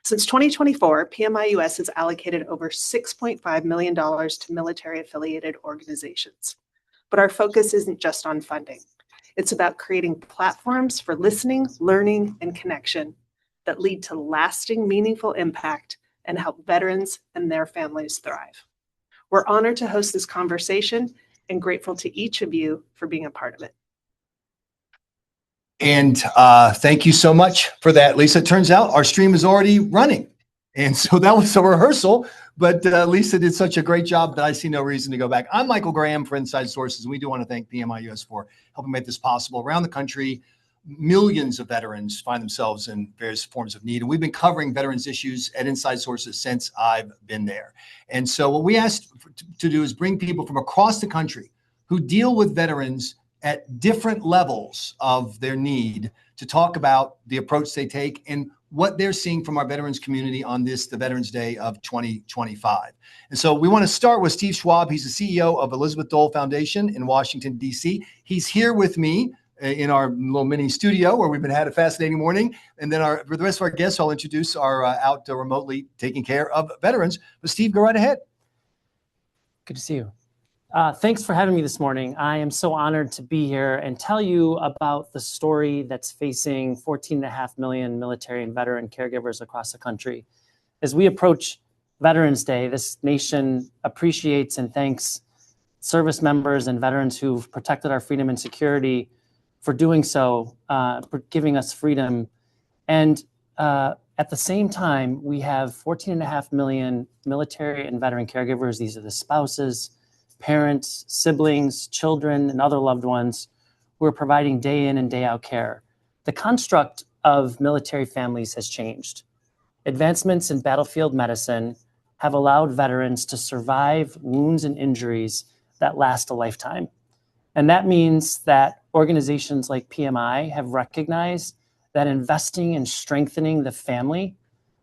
Since 2024, PMI-US has allocated over $6.5 million to military-affiliated organizations. But our focus isn't just on funding. It's about creating platforms for listening, learning, and connection that lead to lasting, meaningful impact and help veterans and their families thrive. We're honored to host this conversation and grateful to each of you for being a part of it. And thank you so much for that, Lisa. It turns out our stream is already running. And so that was a rehearsal, but Lisa did such a great job that I see no reason to go back. I'm Michael Graham for InsideSources, and we do want to thank PMI-US for helping make this possible. Around the country, millions of veterans find themselves in various forms of need. And we've been covering veterans issues at InsideSources since I've been there. And so what we asked to do is bring people from across the country who deal with veterans at different levels of their need to talk about the approach they take and what they're seeing from our veterans community on the Veterans Day of 2025. And so we want to start with Steve Schwab. He's the CEO of Elizabeth Dole Foundation in Washington, D.C. He's here with me in our little mini studio where we've had a fascinating morning. And then for the rest of our guests, I'll introduce our out remotely taking care of veterans. But Steve, go right ahead. Good to see you. Thanks for having me this morning. I am so honored to be here and tell you about the story that's facing 14.5 million military and veteran caregivers across the country. As we approach Veterans Day, this nation appreciates and thanks service members and veterans who've protected our freedom and security for doing so, for giving us freedom. And at the same time, we have 14.5 million military and veteran caregivers. These are the spouses, parents, siblings, children, and other loved ones who are providing day in and day out care. The construct of military families has changed. Advancements in battlefield medicine have allowed veterans to survive wounds and injuries that last a lifetime. And that means that organizations like PMI have recognized that investing in strengthening the family,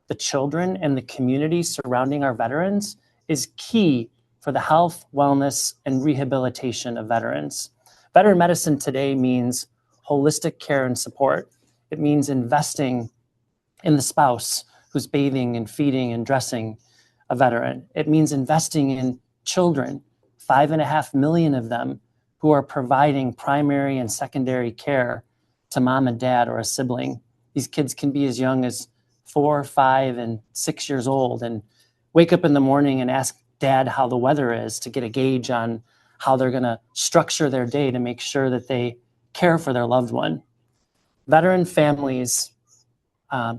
the children, and the community surrounding our veterans is key for the health, wellness, and rehabilitation of veterans. Veteran medicine today means holistic care and support. It means investing in the spouse who's bathing and feeding and dressing a veteran. It means investing in children, 5.5 million of them, who are providing primary and secondary care to mom and dad or a sibling. These kids can be as young as 4, 5, and 6 years old and wake up in the morning and ask dad how the weather is to get a gauge on how they're going to structure their day to make sure that they care for their loved one. Veteran families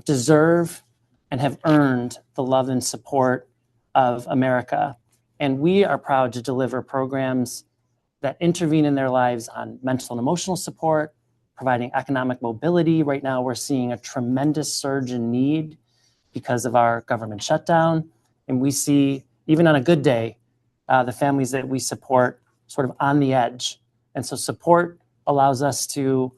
deserve and have earned the love and support of America. And we are proud to deliver programs that intervene in their lives on mental and emotional support, providing economic mobility. Right now, we're seeing a tremendous surge in need because of our government shutdown. And we see, even on a good day, the families that we support sort of on the edge. And so support allows us to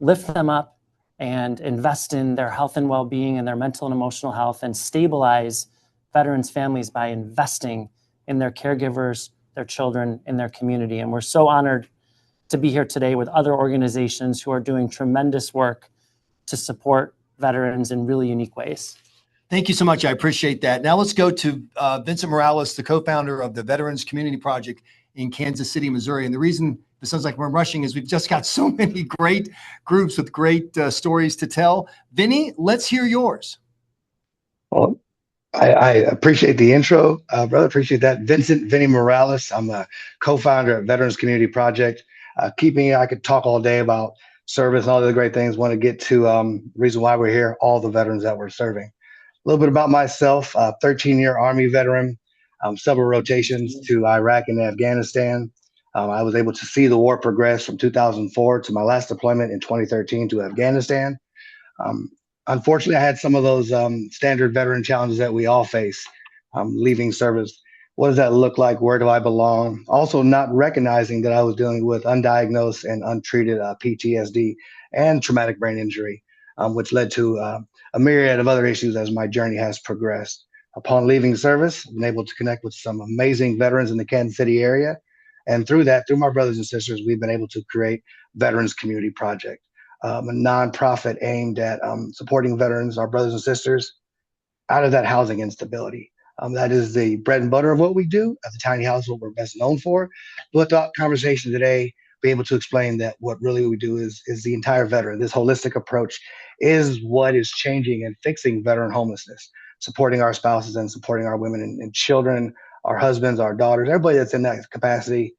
lift them up and invest in their health and well-being and their mental and emotional health and stabilize veterans' families by investing in their caregivers, their children, and their community. And we're so honored to be here today with other organizations who are doing tremendous work to support veterans in really unique ways. Thank you so much. I appreciate that. Now let's go to Vincent Morales, the co-founder of the Veterans Community Project in Kansas City, Missouri. And the reason it sounds like we're rushing is we've just got so many great groups with great stories to tell. Vinny, let's hear yours. Well, I appreciate the intro, brother. Appreciate that. Vinny Morales. I'm a co-founder of Veterans Community Project. I could talk all day about service and all the great things. Want to get to the reason why we're here, all the veterans that we're serving. A little bit about myself, 13-year Army veteran, several rotations to Iraq and Afghanistan. I was able to see the war progress from 2004 to my last deployment in 2013 to Afghanistan. Unfortunately, I had some of those standard veteran challenges that we all face leaving service. What does that look like? Where do I belong? Also, not recognizing that I was dealing with undiagnosed and untreated PTSD and traumatic brain injury, which led to a myriad of other issues as my journey has progressed. Upon leaving service, I've been able to connect with some amazing veterans in the Kansas City area. And through that, through my brothers and sisters, we've been able to create Veterans Community Project, a nonprofit aimed at supporting veterans, our brothers and sisters, out of that housing instability. That is the bread and butter of what we do at the tiny house, what we're best known for. But the conversation today, be able to explain that what really we do is the entire veteran. This holistic approach is what is changing and fixing veteran homelessness, supporting our spouses and supporting our women and children, our husbands, our daughters, everybody that's in that capacity.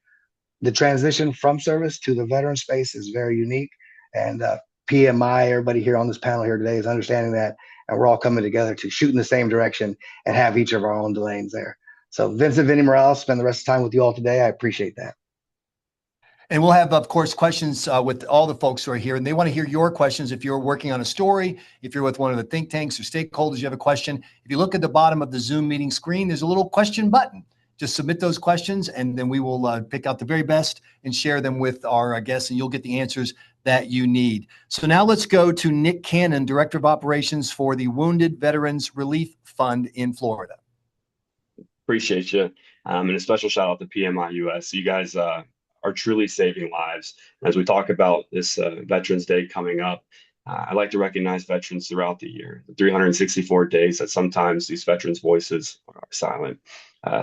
The transition from service to the veteran space is very unique. And PMI, everybody here on this panel here today is understanding that. And we're all coming together to shoot in the same direction and have each of our own lanes there. So Vincent, Vinny Morales, spend the rest of the time with you all today. I appreciate that. And we'll have, of course, questions with all the folks who are here, and they want to hear your questions. If you're working on a story, if you're with one of the think tanks or stakeholders, you have a question. If you look at the bottom of the Zoom meeting screen, there's a little question button. Just submit those questions, and then we will pick out the very best and share them with our guests, and you'll get the answers that you need. So now let's go to Nick Cannon, Director of Operations for the Wounded Veterans Relief Fund in Florida. Appreciate you. And a special shout out to PMI US. You guys are truly saving lives. As we talk about this Veterans Day coming up, I'd like to recognize veterans throughout the year, the 364 days that sometimes these veterans' voices are silent.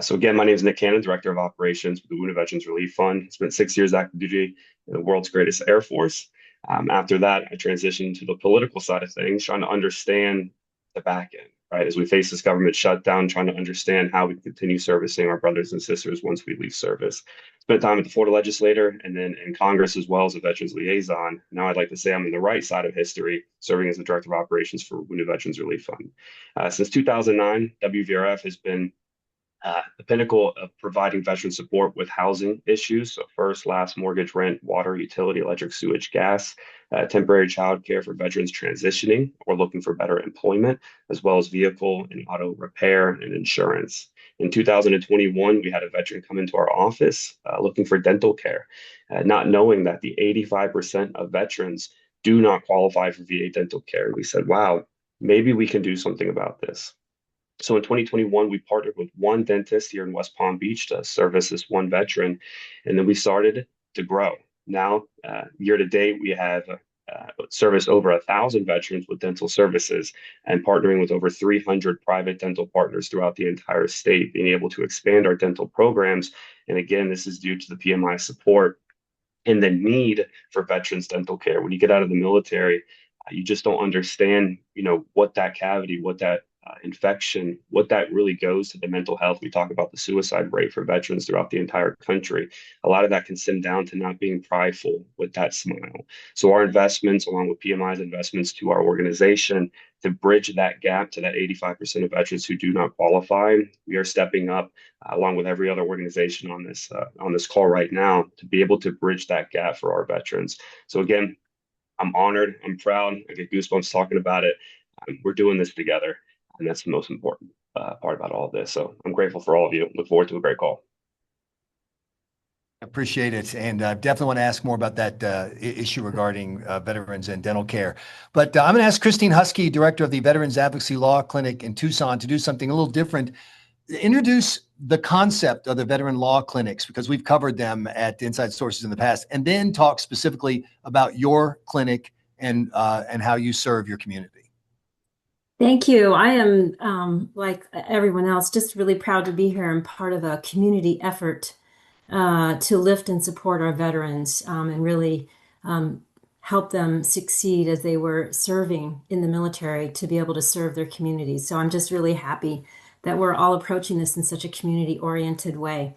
So again, my name is Nick Cannon, Director of Operations with the Wounded Veterans Relief Fund. Spent 6 years active duty in the world's greatest Air Force. After that, I transitioned to the political side of things, trying to understand the back end, right? As we face this government shutdown, trying to understand how we can continue servicing our brothers and sisters once we leave service. Spent time at the Florida legislature and then in Congress as well as a veterans liaison. Now I'd like to say I'm on the right side of history, serving as the Director of Operations for Wounded Veterans Relief Fund. Since 2009, WVRF has been the pinnacle of providing veteran support with housing issues. So first, last, mortgage, rent, water, utility, electric, sewage, gas, temporary child care for veterans transitioning or looking for better employment, as well as vehicle and auto repair and insurance. In 2021, we had a veteran come into our office looking for dental care, not knowing that the 85% of veterans do not qualify for VA dental care. We said, wow, maybe we can do something about this. So in 2021, we partnered with one dentist here in West Palm Beach to service this one veteran, and then we started to grow. Now, year to date, we have serviced over 1,000 veterans with dental services and partnering with over 300 private dental partners throughout the entire state, being able to expand our dental programs. And again, this is due to the PMI support and the need for veterans dental care. When you get out of the military, you just don't understand, what that cavity, what that infection, what that really goes to the mental health. We talk about the suicide rate for veterans throughout the entire country. A lot of that can stem down to not being prideful with that smile. So our investments, along with PMI's investments to our organization, to bridge that gap to that 85% of veterans who do not qualify, we are stepping up along with every other organization on this call right now to be able to bridge that gap for our veterans. So again, I'm honored, I'm proud, I get goosebumps talking about it. We're doing this together. And that's the most important part about all of this. So I'm grateful for all of you. Look forward to a great call. Appreciate it. And definitely want to ask more about that issue regarding veterans and dental care. But I'm going to ask Christine Husky, Director of the Veterans Advocacy Law Clinic in Tucson, to do something a little different. Introduce the concept of the veteran law clinics, because we've covered them at InsideSources in the past, and then talk specifically about your clinic and how you serve your community. Thank you. I am, like everyone else, just really proud to be here and part of a community effort to lift and support our veterans and really help them succeed as they were serving in the military to be able to serve their communities. So I'm just really happy that we're all approaching this in such a community-oriented way.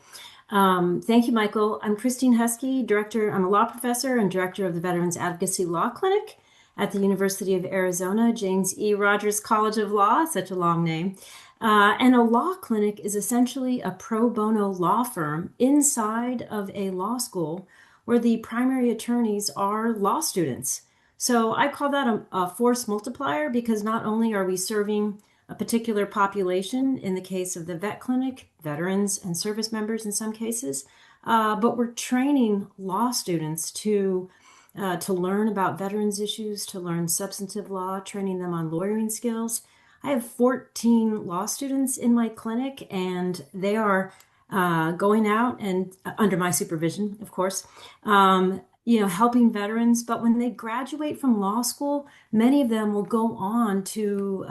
Thank you, Michael. I'm Christine Husky, I'm a law professor and director of the Veterans Advocacy Law Clinic at the University of Arizona, James E. Rogers College of Law, such a long name. And a law clinic is essentially a pro bono law firm inside of a law school where the primary attorneys are law students. So I call that a force multiplier, because not only are we serving a particular population, in the case of the vet clinic, veterans and service members in some cases, but we're training law students to learn about veterans issues, to learn substantive law, training them on lawyering skills. I have 14 law students in my clinic, and they are going out and under my supervision, of course, helping veterans. But when they graduate from law school, many of them will go on to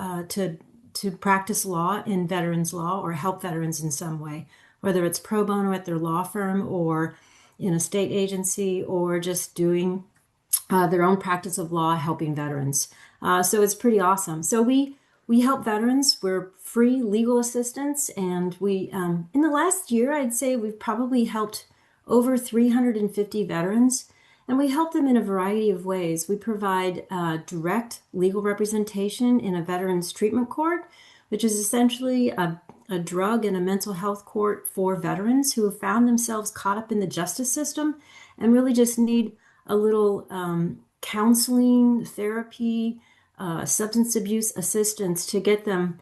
to practice law in veterans law or help veterans in some way, whether it's pro bono at their law firm or in a state agency or just doing their own practice of law helping veterans. So it's pretty awesome. So we help veterans. We're free legal assistance, and we in the last year, I'd say we've probably helped over 350 veterans, and we help them in a variety of ways. We provide direct legal representation in a veterans treatment court, which is essentially a drug and a mental health court for veterans who have found themselves caught up in the justice system and really just need a little counseling, therapy, substance abuse assistance to get them,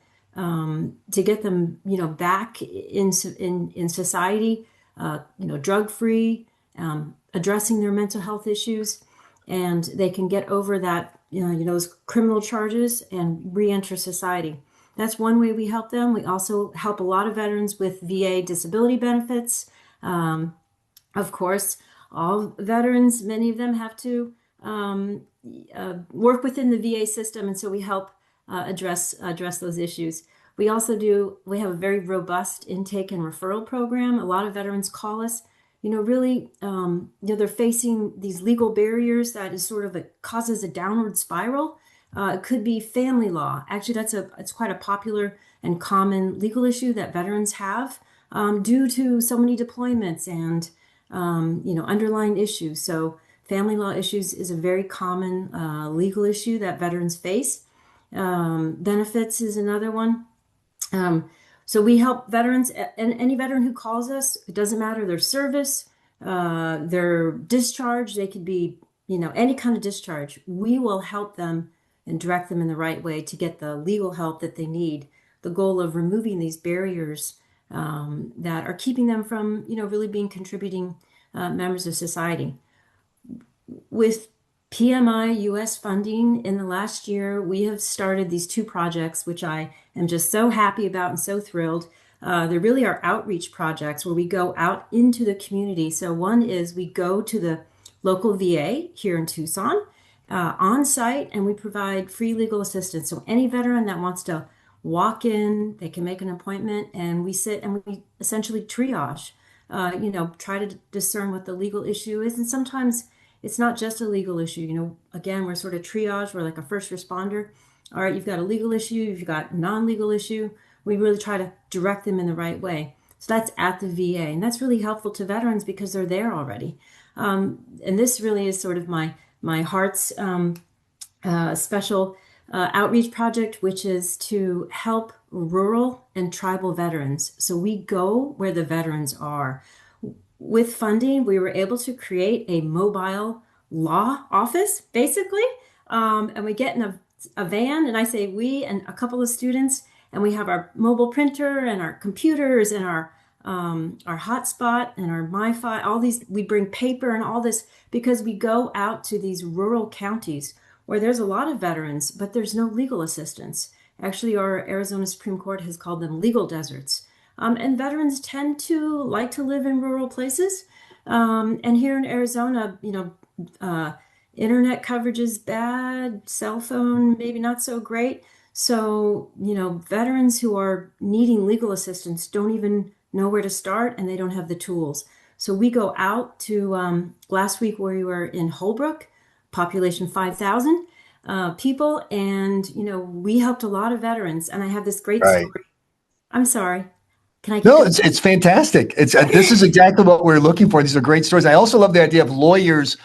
back in society, drug free, addressing their mental health issues, and they can get over that, those criminal charges and re-enter society. That's one way we help them. We also help a lot of veterans with VA disability benefits. Of course, all veterans, many of them have to work within the VA system, and so we help address those issues. We have a very robust intake and referral program. A lot of veterans call us, they're facing these legal barriers that is causes a downward spiral. It could be family law. Actually, it's quite a popular and common legal issue that veterans have due to so many deployments and underlying issues. So family law issues is a very common legal issue that veterans face. Benefits is another one. So we help veterans, and any veteran who calls us, it doesn't matter their service, their discharge, they could be, any kind of discharge. We will help them and direct them in the right way to get the legal help that they need. The goal of removing these barriers that are keeping them from, really being contributing members of society. With PMI US funding in the last year, we have started these two projects, which I am just so happy about and so thrilled. They really are outreach projects where we go out into the community. So one is we go to the local VA here in Tucson on site, and we provide free legal assistance. So any veteran that wants to walk in, they can make an appointment, and we sit and we essentially triage, try to discern what the legal issue is. And sometimes it's not just a legal issue. Again, we're sort of triage. We're like a first responder. All right, you've got a legal issue. You've got a non-legal issue. We really try to direct them in the right way. So that's at the VA. And that's really helpful to veterans because they're there already. And this really is sort of my heart's special outreach project, which is to help rural and tribal veterans. So we go where the veterans are. With funding, we were able to create a mobile law office, basically. And we get in a van, and I say we and a couple of students, and we have our mobile printer and our computers and our hotspot and our MiFi, all these, we bring paper and all this because we go out to these rural counties where there's a lot of veterans, but there's no legal assistance. Actually, our Arizona Supreme Court has called them legal deserts. And veterans tend to like to live in rural places. And here in Arizona, internet coverage is bad, cell phone, maybe not so great. So, veterans who are needing legal assistance don't even know where to start, and they don't have the tools. So we go out to, last week we were in Holbrook, population 5,000 people, and, we helped a lot of veterans. And I have this great story. I'm sorry. No, it's fantastic. This is exactly what we're looking for. These are great stories. I also love the idea of lawyers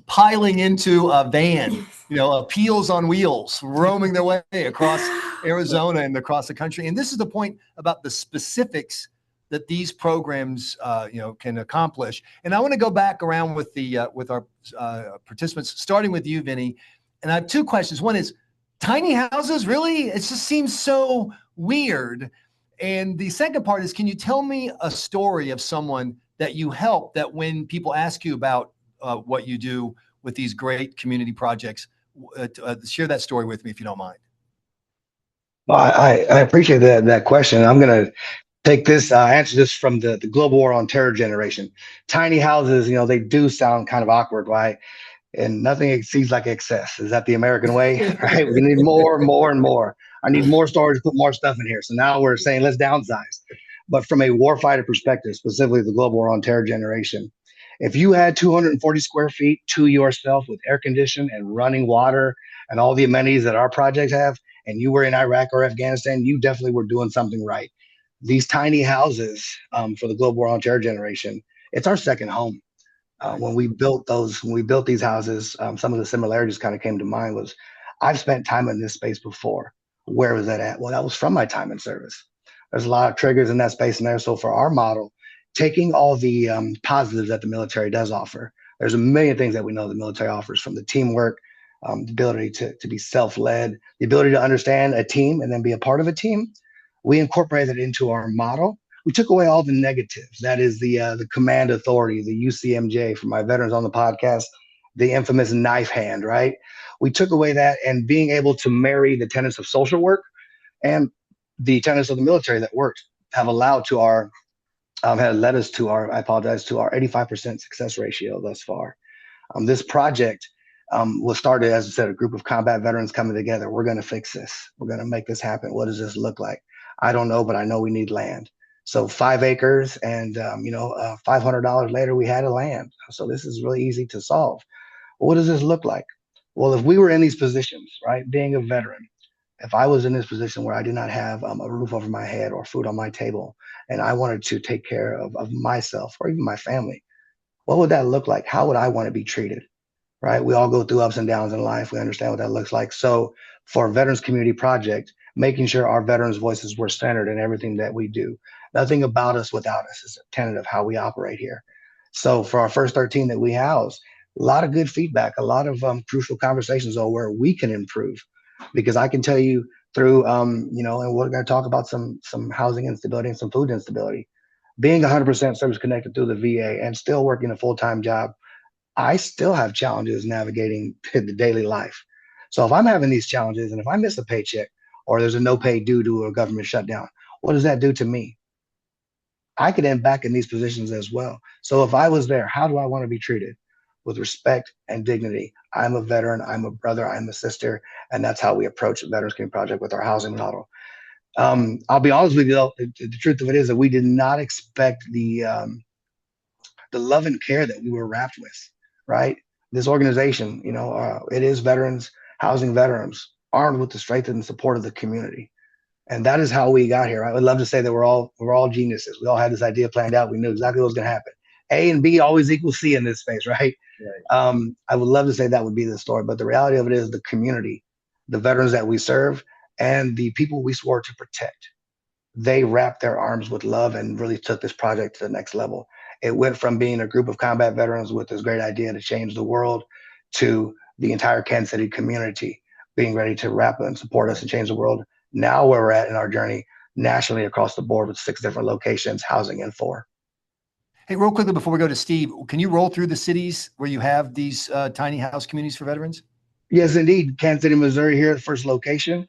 piling into a van, appeals on wheels, roaming their way across Arizona and across the country. And this is the point about the specifics that these programs, can accomplish. And I want to go back around with our participants, starting with you, Vinny. And I have two questions. One is, tiny houses, really? It just seems so weird. And the second part is, can you tell me a story of someone that you help, that when people ask you about what you do with these great community projects, share that story with me if you don't mind. Well, I appreciate that question. I'm going to take this, answer this from the Global War on Terror generation. Tiny houses, they do sound kind of awkward, right? And nothing seems like excess. Is that the American way? Right? We need more and more and more. I need more storage, put more stuff in here. So now we're saying let's downsize. But from a warfighter perspective, specifically the global war on terror generation, if you had 240 square feet to yourself with air conditioning and running water and all the amenities that our projects have, and you were in Iraq or Afghanistan, you definitely were doing something right. These tiny houses for the global war on terror generation, it's our second home. When we built these houses, some of the similarities kind of came to mind was I've spent time in this space before. Where was that at? Well, that was from my time in service. There's a lot of triggers in that space in there. So for our model, taking all the positives that the military does offer, there's a million things that we know the military offers, from the teamwork, the ability to be self-led, the ability to understand a team and then be a part of a team. We incorporated it into our model. We took away all the negatives. That is the command authority, the UCMJ, for my veterans on the podcast, the infamous knife hand, right? We took away that, and being able to marry the tenets of social work and the tenets of the military that worked have allowed to our, had led us to our, I apologize, to our 85% success ratio thus far. This project was started, as I said, a group of combat veterans coming together. We're going to fix this. We're going to make this happen. What does this look like? I don't know, but I know we need land. So 5 acres and, $500 later, we had a land. So this is really easy to solve. What does this look like? Well, if we were in these positions, right, being a veteran, if I was in this position where I did not have a roof over my head or food on my table, and I wanted to take care of myself or even my family, what would that look like? How would I want to be treated? Right? We all go through ups and downs in life. We understand what that looks like. So for Veterans Community Project, making sure our veterans' voices were centered in everything that we do. Nothing about us without us is a tenet of how we operate here. So for our first 13 that we house, a lot of good feedback, a lot of crucial conversations on where we can improve. Because I can tell you through, and we're going to talk about some housing instability and some food instability. Being 100% service connected through the VA and still working a full-time job, I still have challenges navigating the daily life. So if I'm having these challenges and if I miss a paycheck or there's a no pay due to a government shutdown, what does that do to me? I could end back in these positions as well. So if I was there, how do I want to be treated? With respect and dignity. I'm a veteran, I'm a brother, I'm a sister, and that's how we approach the Veterans Community Project with our housing model. I'll be honest with you, though, the truth of it is that we did not expect the love and care that we were wrapped with, right? This organization, it is veterans, housing veterans, armed with the strength and support of the community. And that is how we got here. I would love to say that we're all geniuses. We all had this idea planned out. We knew exactly what was going to happen. A and B always equals C in this space, right? I would love to say that would be the story, but the reality of it is the community, the veterans that we serve, and the people we swore to protect. They wrapped their arms with love and really took this project to the next level. It went from being a group of combat veterans with this great idea to change the world to the entire Kansas City community being ready to wrap and support us and change the world. Now where we're at in our journey nationally across the board with 6 different locations, housing in 4. Hey, real quickly before we go to Steve, can you roll through the cities where you have these tiny house communities for veterans? Yes, indeed. Kansas City, Missouri, here, the first location,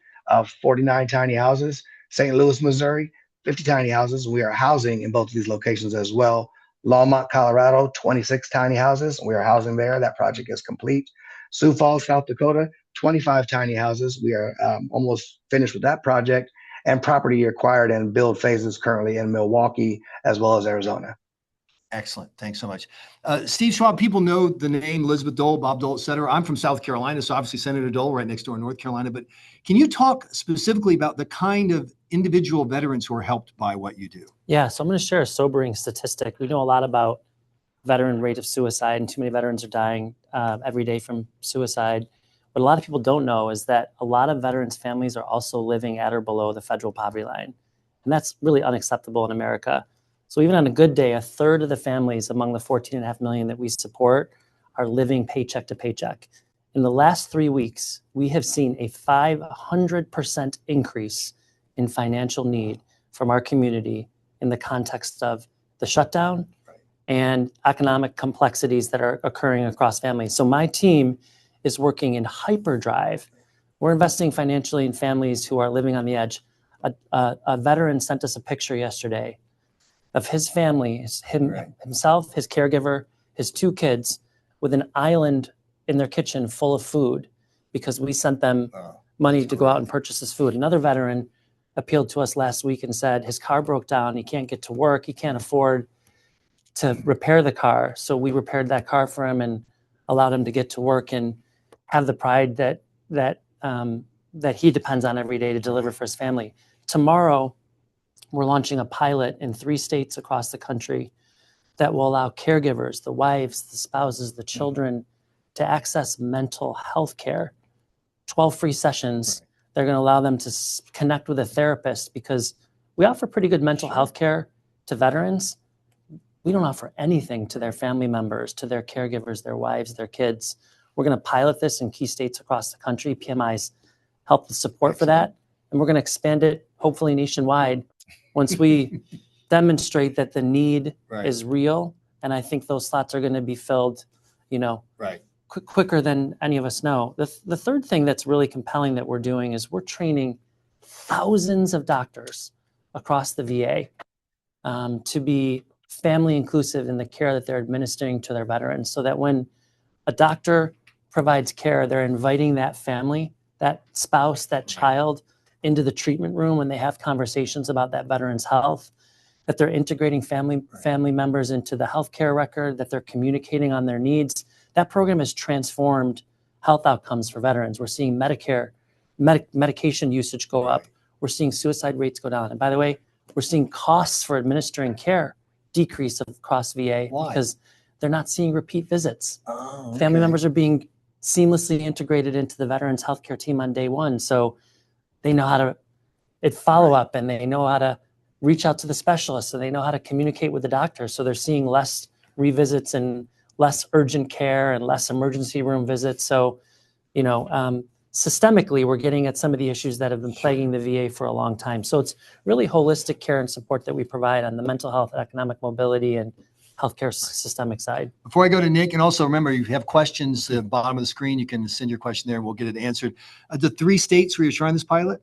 49 tiny houses. St. Louis, Missouri, 50 tiny houses. We are housing in both of these locations as well. Longmont, Colorado, 26 tiny houses. We are housing there. That project is complete. Sioux Falls, South Dakota, 25 tiny houses. We are almost finished with that project, and property acquired and build phases currently in Milwaukee as well as Arizona. Excellent. Thanks so much. Steve Schwab, people know the name Elizabeth Dole, Bob Dole, et cetera. I'm from South Carolina, so obviously Senator Dole right next door in North Carolina. But can you talk specifically about the kind of individual veterans who are helped by what you do? Yeah, so I'm going to share a sobering statistic. We know a lot about veteran rate of suicide, and too many veterans are dying every day from suicide. What a lot of people don't know is that a lot of veterans' families are also living at or below the federal poverty line. And that's really unacceptable in America. So even on a good day, 1/3 of the families among the 14.5 million that we support are living paycheck to paycheck. In the last 3 weeks, we have seen a 500% increase in financial need from our community in the context of the shutdown and economic complexities that are occurring across families. So my team is working in hyperdrive. We're investing financially in families who are living on the edge. A veteran sent us a picture yesterday of his family, himself, his caregiver, his 2 kids, with an island in their kitchen full of food because we sent them money to go out and purchase this food. Another veteran appealed to us last week and said his car broke down. He can't get to work. He can't afford to repair the car. So we repaired that car for him and allowed him to get to work and have the pride that he depends on every day to deliver for his family. Tomorrow, we're launching a pilot in 3 states across the country that will allow caregivers, the wives, the spouses, the children, to access mental health care. 12 free sessions. They're going to allow them to connect with a therapist, because we offer pretty good mental health care to veterans. We don't offer anything to their family members, to their caregivers, their wives, their kids. We're going to pilot this in key states across the country. PMI's help with support for that. And we're going to expand it, hopefully nationwide, once we demonstrate that the need is real. And I think those slots are going to be filled, quicker than any of us know. The third thing that's really compelling that we're doing is we're training thousands of doctors across the VA to be family inclusive in the care that they're administering to their veterans, so that when a doctor provides care, they're inviting that family, that spouse, that child into the treatment room when they have conversations about that veteran's health, that they're integrating family members into the healthcare record, that they're communicating on their needs. That program has transformed health outcomes for veterans. We're seeing medication usage go up. We're seeing suicide rates go down. And by the way, we're seeing costs for administering care decrease across VA. Why? Because they're not seeing repeat visits. Oh, okay. Family members are being seamlessly integrated into the veterans healthcare team on day one. So they know how to follow up, and they know how to reach out to the specialists, and they know how to communicate with the doctor. So they're seeing less revisits and less urgent care and less emergency room visits. So, systemically, we're getting at some of the issues that have been plaguing the VA for a long time. So it's really holistic care and support that we provide on the mental health, economic mobility, and healthcare systemic side. Before I go to Nick, and also remember, if you have questions at the bottom of the screen, you can send your question there and we'll get it answered. The 3 states where you're trying this pilot?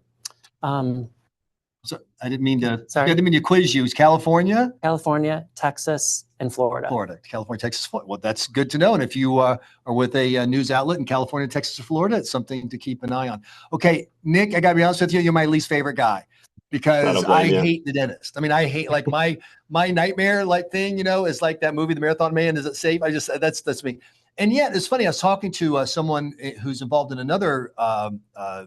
So I didn't mean to quiz you. It's California, Texas, and Florida. California, Texas, Florida. Well, that's good to know. And if you are with a news outlet in California, Texas, or Florida, it's something to keep an eye on. Okay, Nick, I got to be honest with you. You're my least favorite guy, because I hate the dentist. I mean, I hate, like, my nightmare thing, is like that movie, The Marathon Man. Is it safe? That's me. And yet, it's funny. I was talking to someone who's involved in another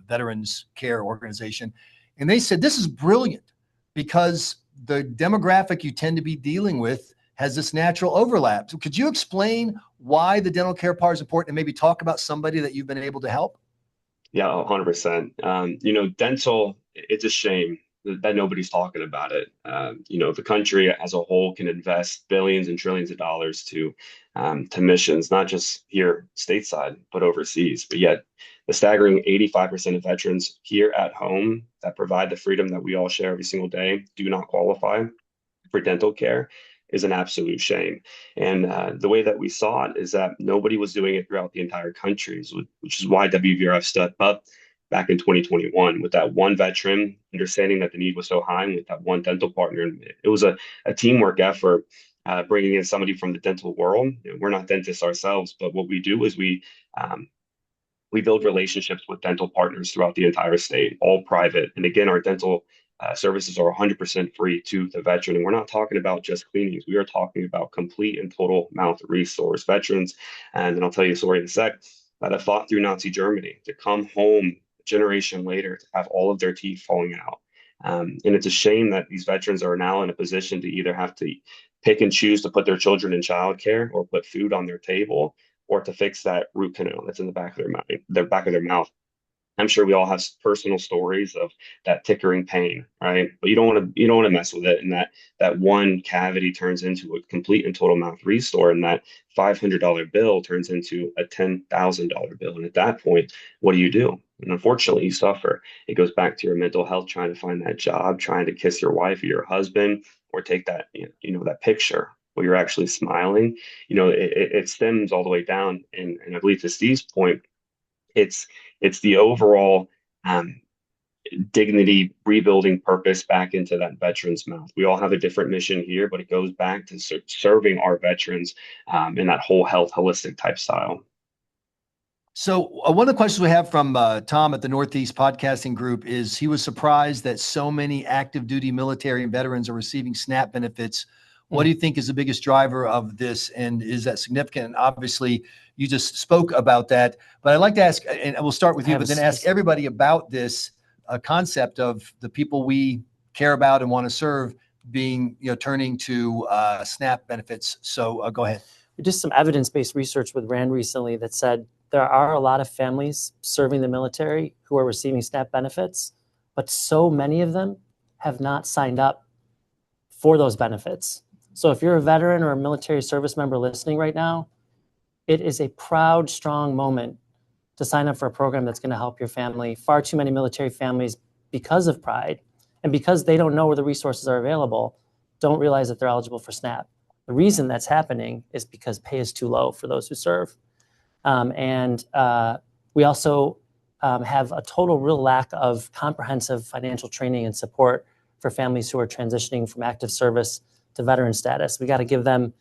veterans care organization. And they said, this is brilliant, because the demographic you tend to be dealing with has this natural overlap. So could you explain why the dental care part is important, and maybe talk about somebody that you've been able to help? Yeah, 100%. Dental, it's a shame that nobody's talking about it. The country as a whole can invest billions and trillions of dollars to missions, not just here stateside, but overseas. But yet the staggering 85% of veterans here at home that provide the freedom that we all share every single day do not qualify for dental care is an absolute shame. And the way that we saw it is that nobody was doing it throughout the entire country, which is why WVRF stepped up back in 2021 with that one veteran, understanding that the need was so high, and with that one dental partner. And it was a teamwork effort, bringing in somebody from the dental world. We're not dentists ourselves, but what we do is we build relationships with dental partners throughout the entire state, all private. And again, our dental services are 100% free to the veteran. And we're not talking about just cleanings. We are talking about complete and total mouth restores. Veterans, and then I'll tell you a story in a sec, that have fought through Nazi Germany to come home a generation later to have all of their teeth falling out. And it's a shame that these veterans are now in a position to either have to pick and choose to put their children in childcare, or put food on their table, or to fix that root canal that's in the back of their mouth. I'm sure we all have personal stories of that tickling pain, right? But you don't want to mess with it, and that one cavity turns into a complete and total mouth restore, and that $500 bill turns into a $10,000 bill. And at that point, what do? And unfortunately, you suffer. It goes back to your mental health, trying to find that job, trying to kiss your wife or your husband, or take that that picture where you're actually smiling. It stems all the way down, and I believe, to Steve's point, it's the overall dignity rebuilding purpose back into that veteran's mouth. We all have a different mission here, but it goes back to serving our veterans in that whole health holistic type style. So one of the questions we have from Tom at the Northeast Podcasting Group is he was surprised that so many active duty military and veterans are receiving SNAP benefits. What do you think is the biggest driver of this, and is that significant? And obviously, you just spoke about that, but I'd like to ask, and we'll start with you, but then ask everybody about this concept of the people we care about and want to serve being, turning to SNAP benefits. So go ahead. We did some evidence-based research with RAND recently that said there are a lot of families serving the military who are receiving SNAP benefits, but so many of them have not signed up for those benefits. So if you're a veteran or a military service member listening right now, it is a proud, strong moment to sign up for a program that's going to help your family. Far too many military families, because of pride and because they don't know where the resources are available, don't realize that they're eligible for SNAP. The reason that's happening is because pay is too low for those who serve. We also have a total real lack of comprehensive financial training and support for families who are transitioning from active service to veteran status. We got to give them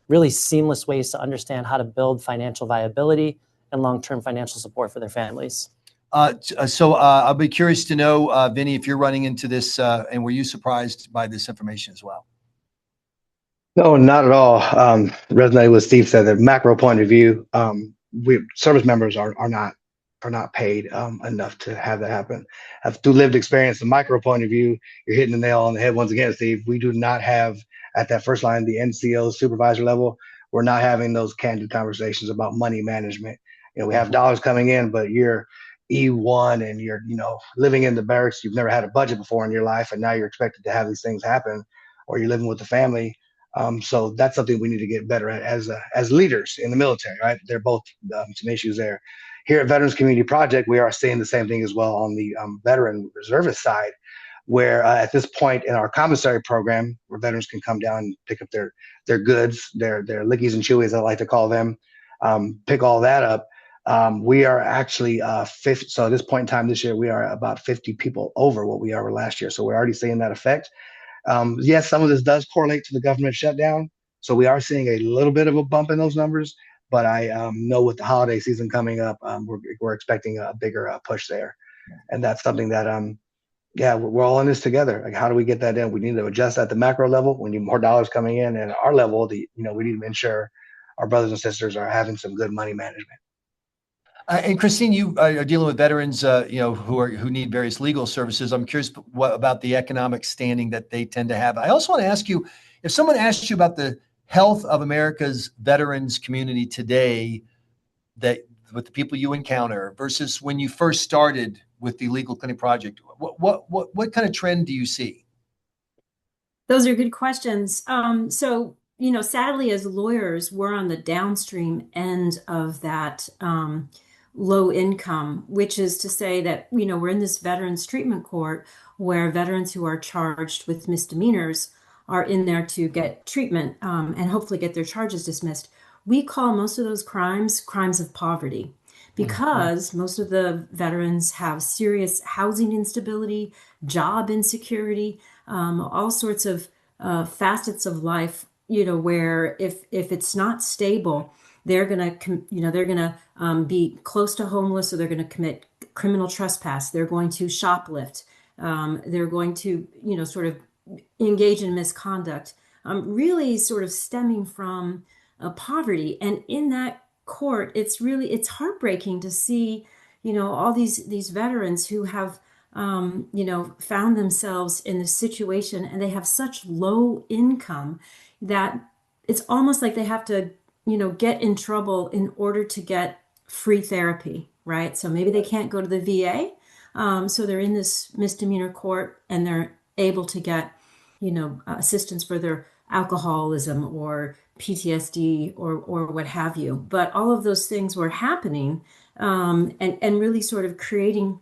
really seamless ways to understand how to build financial viability and long-term financial support for their families. So I'll be curious to know, Vinny, if you're running into this, and were you surprised by this information as well? No, not at all. Resonating with Steve said, the macro point of view, we service members are not paid enough to have that happen. Through lived experience, the micro point of view, you're hitting the nail on the head once again, Steve. We do not have at that first line, the NCO supervisor level, we're not having those candid conversations about money management. We have dollars coming in, but you're E1 and you're living in the barracks. You've never had a budget before in your life, and now you're expected to have these things happen, or you're living with the family. So that's something we need to get better at as leaders in the military, right? They're both some issues there. Here at Veterans Community Project, we are seeing the same thing as well on the veteran reservist side, where at this point in our commissary program, where veterans can come down and pick up their goods, their lickies and chewies, I like to call them, pick all that up. We are actually 50. So at this point in time this year, we are about 50 people over what we were last year. So we're already seeing that effect. Yes, some of this does correlate to the government shutdown. So we are seeing a little bit of a bump in those numbers. But I know with the holiday season coming up, we're expecting a bigger push there. And that's something that, we're all in this together. Like, how do we get that in? We need to adjust at the macro level. We need more dollars coming in. And at our level, we need to ensure our brothers and sisters are having some good money management. And Christine, you are dealing with veterans, who need various legal services. I'm curious about the economic standing that they tend to have. I also want to ask you, if someone asked you about the health of America's veterans community today, that with the people you encounter versus when you first started with the Legal Clinic Project, what kind of trend do you see? Those are good questions. So, sadly, as lawyers, we're on the downstream end of that low income, which is to say that, we're in this veterans treatment court where veterans who are charged with misdemeanors are in there to get treatment and hopefully get their charges dismissed. We call most of those crimes of poverty because most of the veterans have serious housing instability, job insecurity, all sorts of facets of life, where if it's not stable, they're gonna be close to homeless, or they're gonna commit criminal trespass. They're going to shoplift. They're going to sort of engage in misconduct. Really sort of stemming from poverty. And in that court, it's heartbreaking to see all these veterans who have found themselves in this situation, and they have such low income that it's almost like they have to, get in trouble in order to get free therapy, right? So maybe they can't go to the VA. So they're in this misdemeanor court and they're able to get, assistance for their alcoholism or PTSD or what have you. But all of those things were happening and really sort of creating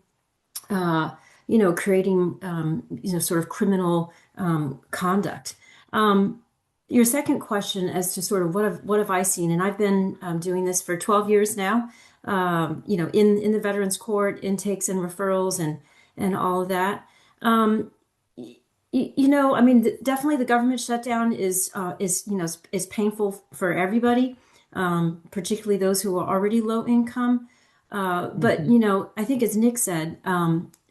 sort of criminal conduct. Your second question as to sort of what have I seen, and I've been doing this for 12 years now, in the Veterans Court, intakes and referrals and all of that. Definitely the government shutdown is painful for everybody, particularly those who are already low income. But, you know, I think as Nick said,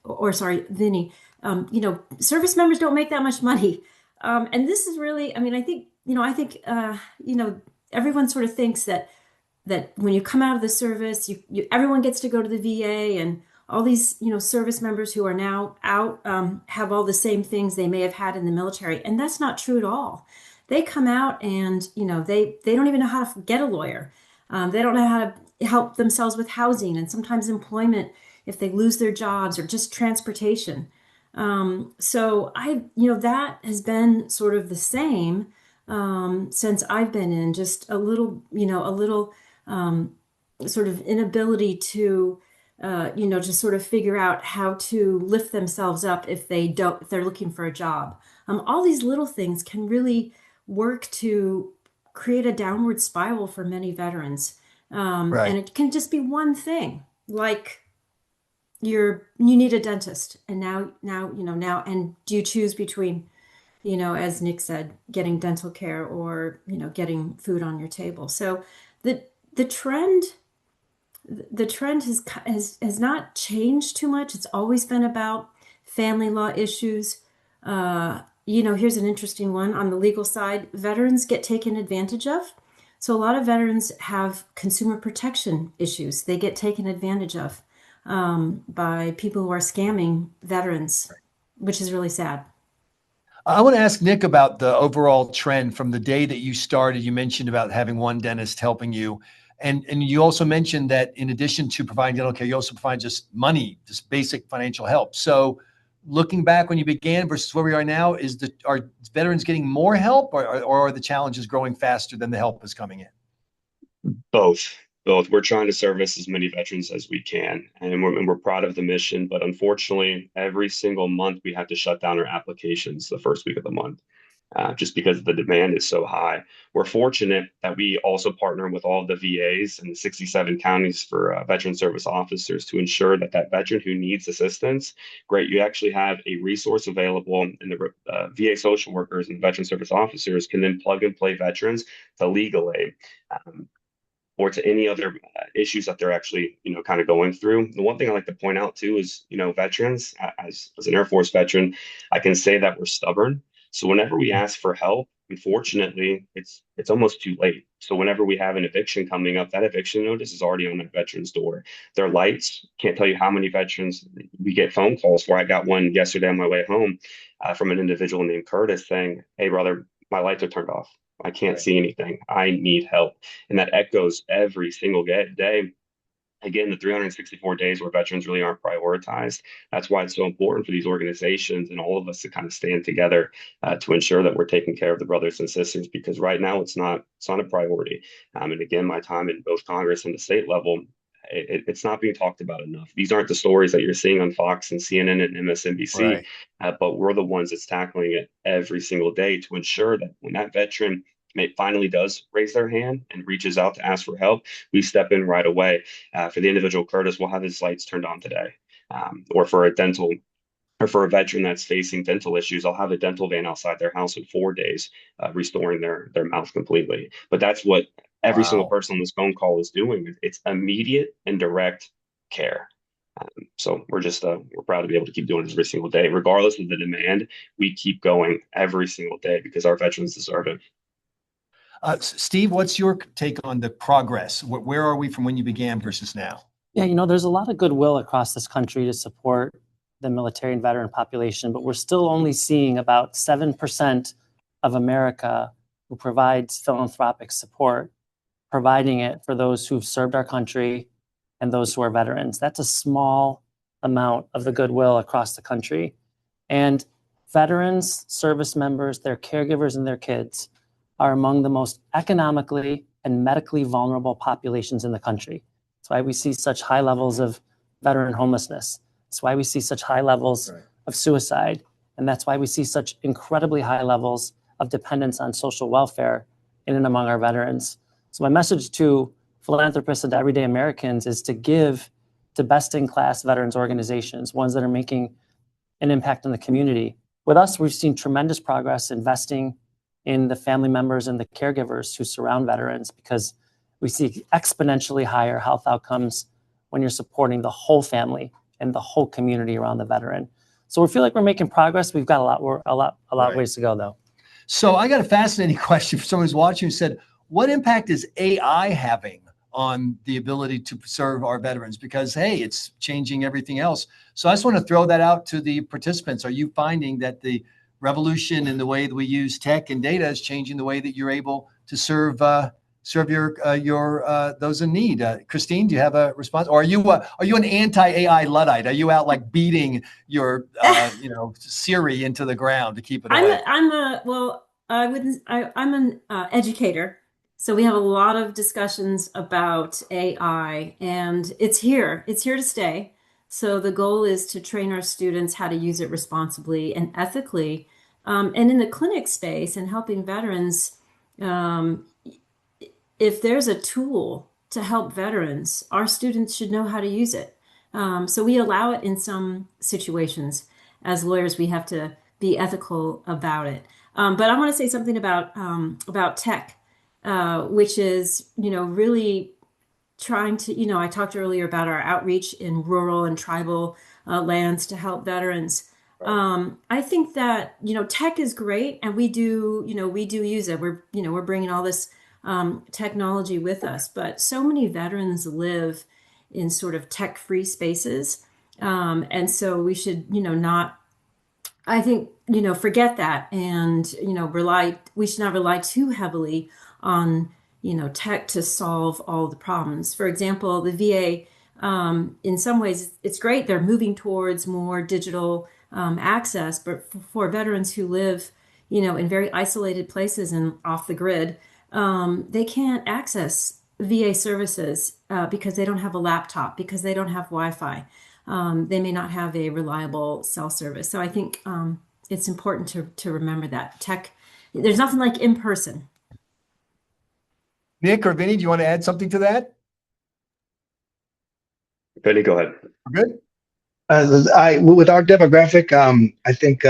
or sorry, Vinny, you know, service members don't make that much money. And this is really, I mean, I think, you know, everyone sort of thinks that when you come out of the service, everyone gets to go to the VA, and all these, you know, service members who are now out have all the same things they may have had in the military. And that's not true at all. They come out and, you know, they don't even know how to get a lawyer. They don't know how to help themselves with housing and sometimes employment if they lose their jobs, or just transportation. So you know, that has been sort of the same since I've been in, just a little, you know, sort of inability to, you know, just sort of figure out how to lift themselves up if they're looking for a job. All these little things can really work to create a downward spiral for many veterans. Right. And it can just be one thing, like you need a dentist, and and do you choose between, you know, as Nick said, getting dental care or, you know, getting food on your table. So the trend has not changed too much. It's always been about family law issues. You know, here's an interesting one on the legal side. Veterans get taken advantage of. So a lot of veterans have consumer protection issues. They get taken advantage of by people who are scamming veterans, which is really sad. I want to ask Nick about the overall trend from the day that you started. You mentioned about having one dentist helping you. And you also mentioned that in addition to providing dental care, you also provide just money, just basic financial help. So looking back when you began versus where we are now, are veterans getting more help, or are the challenges growing faster than the help is coming in? Both. We're trying to service as many veterans as we can, and we're proud of the mission. But unfortunately, every single month we have to shut down our applications the first week of the month, just because the demand is so high. We're fortunate that we also partner with all of the VAs and the 67 counties for veteran service officers to ensure that veteran who needs assistance, great, you actually have a resource available, and the VA social workers and veteran service officers can then plug and play veterans to legal aid. Or to any other issues that they're actually, you know, kind of going through. The one thing I like to point out too is, you know, veterans, as an Air Force veteran, I can say that we're stubborn. So whenever we ask for help, unfortunately, it's almost too late. So whenever we have an eviction coming up, that eviction notice is already on that veteran's door. Their lights, can't tell you how many veterans we get phone calls where. I got one yesterday on my way home from an individual named Curtis saying, "Hey, brother, my lights are turned off. I can't see anything. I need help." And that echoes every single day. Again, the 364 days where veterans really aren't prioritized. That's why it's so important for these organizations and all of us to kind of stand together to ensure that we're taking care of the brothers and sisters, because right now it's not a priority. And again, my time in both Congress and the state level, it's not being talked about enough. These aren't the stories that you're seeing on Fox and CNN and MSNBC, Right. But we're the ones that's tackling it every single day to ensure that when that veteran finally does raise their hand and reaches out to ask for help, we step in right away. For the individual Curtis, we'll have his lights turned on today. Or for a veteran that's facing dental issues, I'll have a dental van outside their house in 4 days, restoring their mouth completely. But that's what every single person on this phone call is doing. It's immediate and direct care. So we're proud to be able to keep doing this every single day, regardless of the demand. We keep going every single day because our veterans deserve it. Steve, what's your take on the progress? Where are we from when you began versus now? Yeah, you know, there's a lot of goodwill across this country to support the military and veteran population, but we're still only seeing about 7% of America who provides philanthropic support, providing it for those who've served our country and those who are veterans. That's a small amount of the goodwill across the country. And veterans, service members, their caregivers, and their kids are among the most economically and medically vulnerable populations in the country. That's why we see such high levels of veteran homelessness. That's why we see such high levels of suicide. And that's why we see such incredibly high levels of dependence on social welfare in and among our veterans. So my message to philanthropists and to everyday Americans is to give to best-in-class veterans organizations, ones that are making an impact in the community. With us, we've seen tremendous progress investing in the family members and the caregivers who surround veterans, because we see exponentially higher health outcomes when you're supporting the whole family and the whole community around the veteran. So we feel like we're making progress. We've got a lot Right. ways to go, though. So I got a fascinating question for someone who's watching who said, what impact is AI having on the ability to serve our veterans? Because, hey, it's changing everything else. So I just want to throw that out to the participants. Are you finding that the revolution in the way that we use tech and data is changing the way that you're able to serve your those in need? Christine, do you have a response? Or are you an anti-AI Luddite? Are you out like beating your Siri into the ground to keep it away? I'm an educator. So we have a lot of discussions about AI, and it's here to stay. So the goal is to train our students how to use it responsibly and ethically. And in the clinic space and helping veterans, if there's a tool to help veterans, our students should know how to use it. So we allow it in some situations. As lawyers, we have to be ethical about it. But I want to say something about tech, which is, really trying to, I talked earlier about our outreach in rural and tribal lands to help veterans. I think that, tech is great, and we do use it. We're bringing all this technology with us, but so many veterans live in sort of tech-free spaces. And so we should, not, I think, forget that, and, we should not rely too heavily on, tech to solve all the problems. For example, the VA, in some ways, it's great. They're moving towards more digital access, but for veterans who live, in very isolated places and off the grid, they can't access VA services because they don't have a laptop, because they don't have Wi-Fi. They may not have a reliable cell service. So I think it's important to remember that tech, there's nothing like in person. Nick or Vinny, do you want to add something to that? Vinny, go ahead. We're good. With our demographic, I think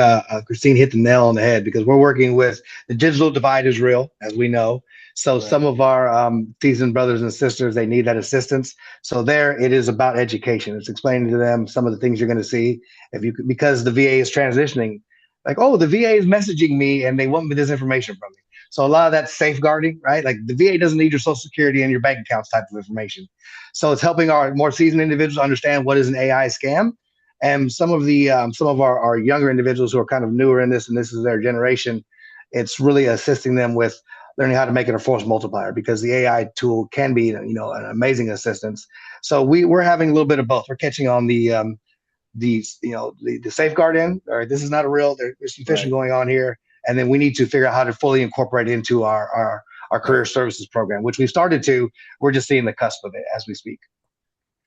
Christine hit the nail on the head, because we're working with the digital divide is real, as we know. So some of our seasoned brothers and sisters, they need that assistance. So there, it is about education. It's explaining to them some of the things you're going to see because the VA is transitioning. Like, oh, the VA is messaging me and they want me this information from me. So a lot of that's safeguarding, right? Like the VA doesn't need your social security and your bank accounts type of information. So it's helping our more seasoned individuals understand what is an AI scam. And some of our younger individuals who are kind of newer in this, and this is their generation, it's really assisting them with learning how to make it a force multiplier, because the AI tool can be, an amazing assistance. So we're having a little bit of both. We're catching on the safeguard end, or this is not a real, there's some phishing going on here. And then we need to figure out how to fully incorporate it into our career services program, which we've started to. We're just seeing the cusp of it as we speak.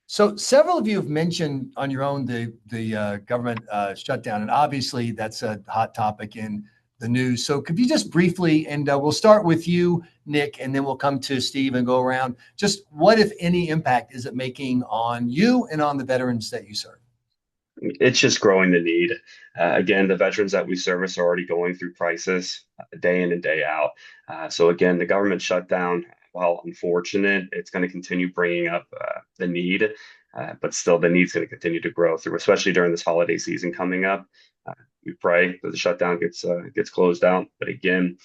So several of you have mentioned on your own the government shutdown, and obviously that's a hot topic in the news. So could you just briefly, and we'll start with you, Nick, and then we'll come to Steve and go around. Just what, if any, impact is it making on you and on the veterans that you serve? It's just growing the need. Again, the veterans that we service are already going through crisis day in and day out. So again, the government shutdown, while unfortunate, it's going to continue bringing up the need, but still the need's going to continue to grow through, especially during this holiday season coming up. We pray that the shutdown gets closed out. But again,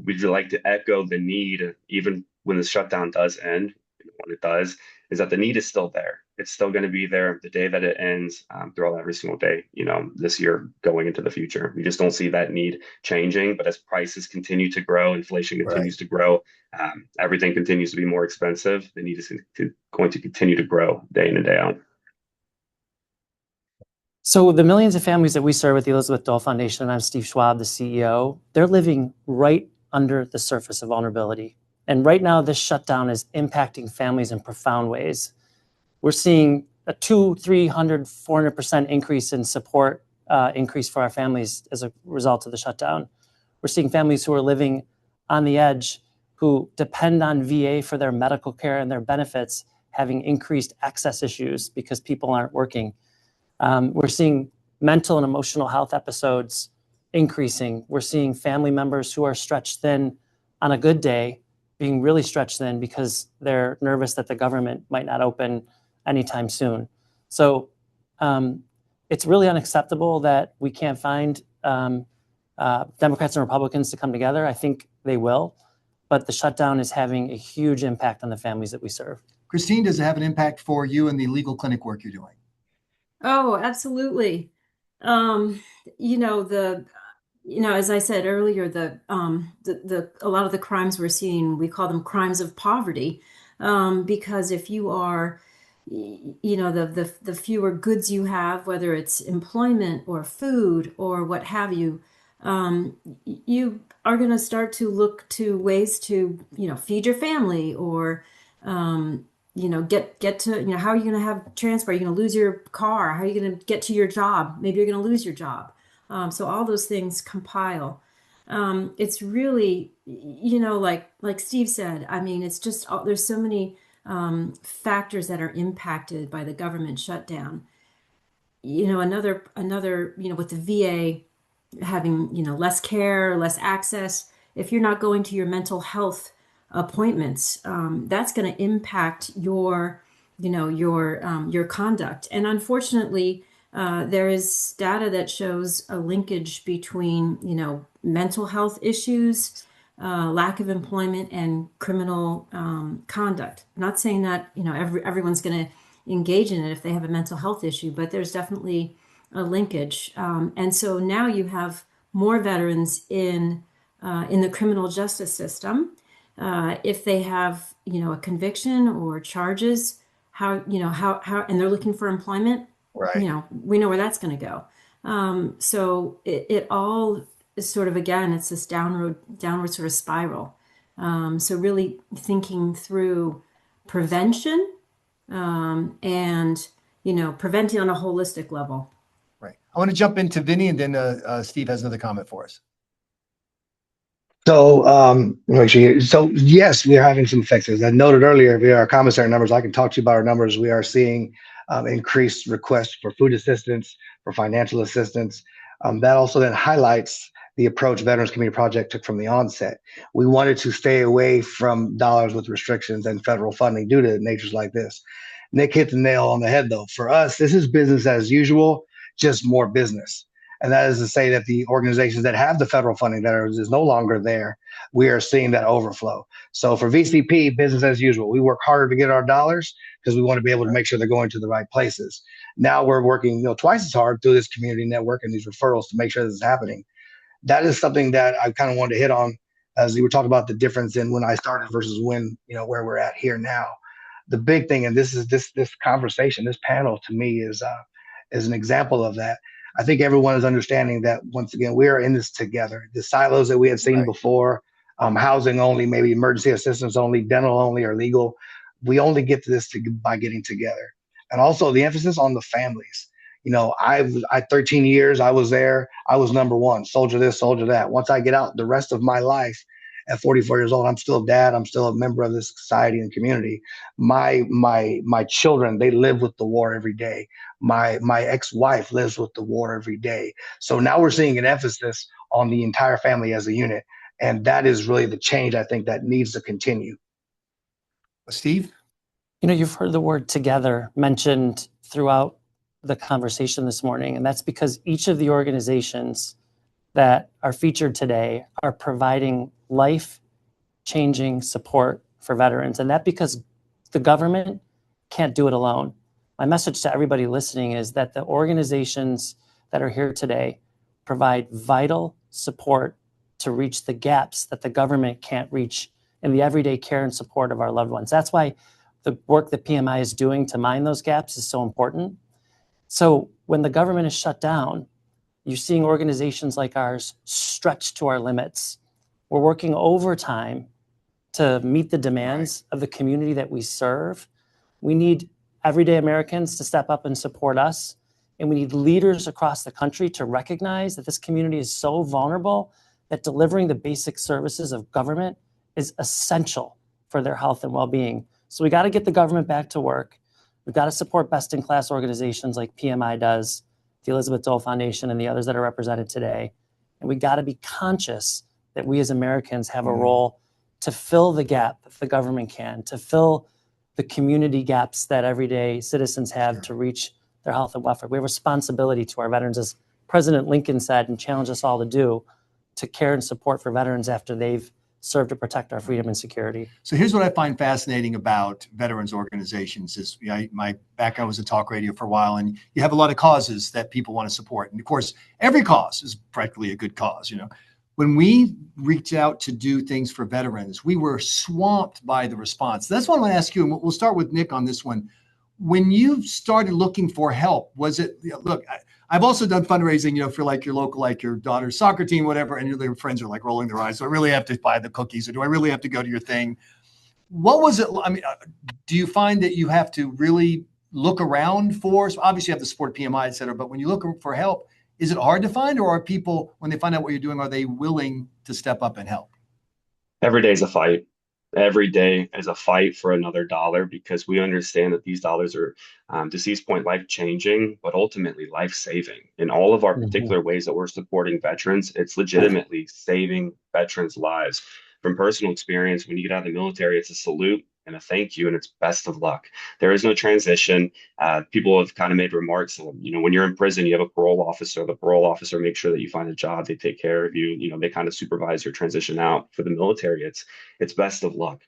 we'd like to echo the need, even when the shutdown does end, when it does, is that the need is still there. It's still going to be there the day that it ends, throughout every single day, this year going into the future. We just don't see that need changing. But as prices continue to grow, inflation continues to grow, everything continues to be more expensive. The need is going to continue to grow day in and day out. So the millions of families that we serve with the Elizabeth Dole Foundation, and I'm Steve Schwab, the CEO, they're living right under the surface of vulnerability. And right now, this shutdown is impacting families in profound ways. We're seeing a 200, 300, 400% increase in support increase for our families as a result of the shutdown. We're seeing families who are living on the edge, who depend on VA for their medical care and their benefits, having increased access issues because people aren't working. We're seeing mental and emotional health episodes increasing. We're seeing family members who are stretched thin on a good day being really stretched thin because they're nervous that the government might not open anytime soon. So it's really unacceptable that we can't find Democrats and Republicans to come together. I think they will, but the shutdown is having a huge impact on the families that we serve. Christine, does it have an impact for you and the legal clinic work you're doing? Oh, absolutely. As I said earlier, a lot of the crimes we're seeing, we call them crimes of poverty, because if you are, the fewer goods you have, whether it's employment or food or what have you, you are going to start to look to ways to, feed your family or, get to, how are you going to have transport? Are you going to lose your car? How are you going to get to your job? Maybe you're going to lose your job. So all those things compile. It's really, like Steve said, I mean, it's just, there's so many factors that are impacted by the government shutdown. Another, with the VA having, less care, less access, if you're not going to your mental health appointments, that's going to impact your conduct. And unfortunately, there is data that shows a linkage between, mental health issues, lack of employment, and criminal conduct. I'm not saying that, everyone's going to engage in it if they have a mental health issue, but there's definitely a linkage. And so now you have more veterans in the criminal justice system. If they have, a conviction or charges, how, and they're looking for employment, right. We know where that's going to go. So it all is sort of, again, it's this downward sort of spiral. So really thinking through prevention, and, preventing on a holistic level. Right. I want to jump into Vinny, and then Steve has another comment for us. So, yes, we are having some effects. As I noted earlier, via our commissary numbers, I can talk to you about our numbers. We are seeing increased requests for food assistance, for financial assistance. That also then highlights the approach Veterans Community Project took from the onset. We wanted to stay away from dollars with restrictions and federal funding due to natures like this. Nick hit the nail on the head, though. For us, this is business as usual, just more business. And that is to say that the organizations that have the federal funding that is no longer there, we are seeing that overflow. So for VCP, business as usual. We work harder to get our dollars because we want to be able to make sure they're going to the right places. Now we're working, twice as hard through this community network and these referrals to make sure this is happening. That is something that I kind of wanted to hit on as you were talking about the difference in when I started versus when, where we're at here now. The big thing, and this is this conversation, this panel to me is an example of that. I think everyone is understanding that, once again, we are in this together. The silos that we had seen before, housing only, maybe emergency assistance only, dental only, or legal, we only get to this by getting together. And also the emphasis on the families. I 13 years, I was there. I was number one, soldier this, soldier that. Once I get out, the rest of my life at 44 years old, I'm still a dad. I'm still a member of this society and community. My children, they live with the war every day. My ex-wife lives with the war every day. So now we're seeing an emphasis on the entire family as a unit. And that is really the change, I think, that needs to continue. Steve? You've heard the word together mentioned throughout the conversation this morning, and that's because each of the organizations that are featured today are providing life-changing support for veterans, and that because the government can't do it alone. My message to everybody listening is that the organizations that are here today provide vital support to reach the gaps that the government can't reach in the everyday care and support of our loved ones. That's why the work that PMI is doing to mine those gaps is so important. So when the government is shut down, you're seeing organizations like ours stretched to our limits. We're working overtime to meet the demands of the community that we serve. We need everyday Americans to step up and support us. And we need leaders across the country to recognize that this community is so vulnerable that delivering the basic services of government is essential for their health and well-being. So we got to get the government back to work. We've got to support best-in-class organizations like PMI does, the Elizabeth Dole Foundation, and the others that are represented today. And we got to be conscious that we as Americans have a role to fill the gap if the government can, to fill the community gaps that everyday citizens have to reach their health and welfare. We have a responsibility to our veterans, as President Lincoln said and challenged us all to do, to care and support for veterans after they've served to protect our freedom and security. So here's what I find fascinating about veterans organizations is, my background was in talk radio for a while, and you have a lot of causes that people want to support. And of course, every cause is practically a good cause. When we reached out to do things for veterans, we were swamped by the response. That's what I want to ask you, and we'll start with Nick on this one. When you started looking for help, was it, look, I've also done fundraising, for like your local, like your daughter's soccer team, whatever, and their friends are like rolling their eyes. Do I really have to buy the cookies, or do I really have to go to your thing? What was it? I mean, do you find that you have to really look around for, so obviously you have to support PMI, et cetera, but when you look for help, is it hard to find, or are people, when they find out what you're doing, are they willing to step up and help? Every day is a fight. Every day is a fight for another dollar, because we understand that these dollars are, to C's point, life-changing, but ultimately life-saving. In all of our particular ways that we're supporting veterans, it's legitimately saving veterans' lives. From personal experience, when you get out of the military, it's a salute and a thank you, and it's best of luck. There is no transition. People have kind of made remarks, when you're in prison, you have a parole officer. The parole officer makes sure that you find a job. They take care of you. They kind of supervise your transition out. For the military, it's best of luck.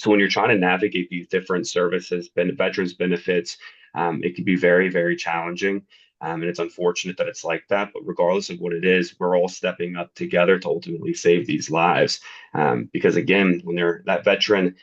So when you're trying to navigate these different services, veterans benefits, it can be very, very challenging. And it's unfortunate that it's like that. But regardless of what it is, we're all stepping up together to ultimately save these lives. Because again, when that veteran